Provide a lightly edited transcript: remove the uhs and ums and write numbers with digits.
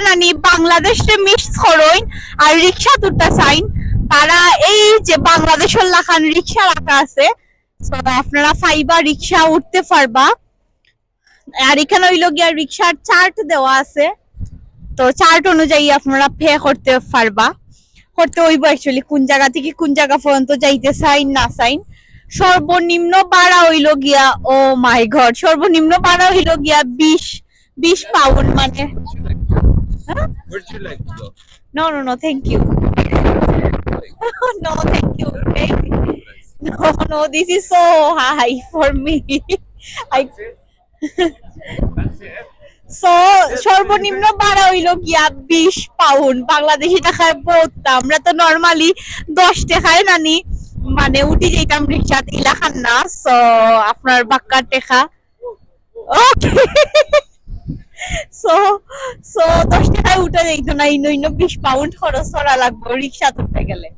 নানি বাংলাদেশে মিস করইন আর রিক্সা তুলতে চাইন তারা এই যে বাংলাদেশের লাখান রিক্সা রাখা আছে আপনারা ফাইবা রিক্সা উঠতে পারবা। আর এখানে হইল গিয়া রিক্সার চার্ট দেওয়া আছে, তো চার্ট অনুযায়ী আপনারা পে করতে পারবা, করতে হইব অ্যাকচুয়ালি কোন জায়গা থেকে কোন জায়গা পর্যন্ত যাইতে চাইন না চাইন। সর্বনিম্ন ভাড়া হইল গিয়া ও মাই গড, সর্বনিম্ন ভাড়া হইল গিয়া 20 পাউন্ড মানে। Where'd you like to go? No, no, no, thank you. No, thank you. No, no, this is so high for me. I That's it. So সর্বনিম্ন ভাড়া হইল গিয়া 20 পাউন্ড, বাংলাদেশি টাকায় বহুত। আমরা তো নরমালি 10 টাকায় নানি মানে উঠি যেতাম রিক্সাত ইলাখান না। সো আপনার বাক্কা টাকা ওকে সো সো 10 টাকায় উঠে যাইতো না, ইনো 20 পাউন্ড খরচ করা লাগবে রিক্সা তুলতে গেলে।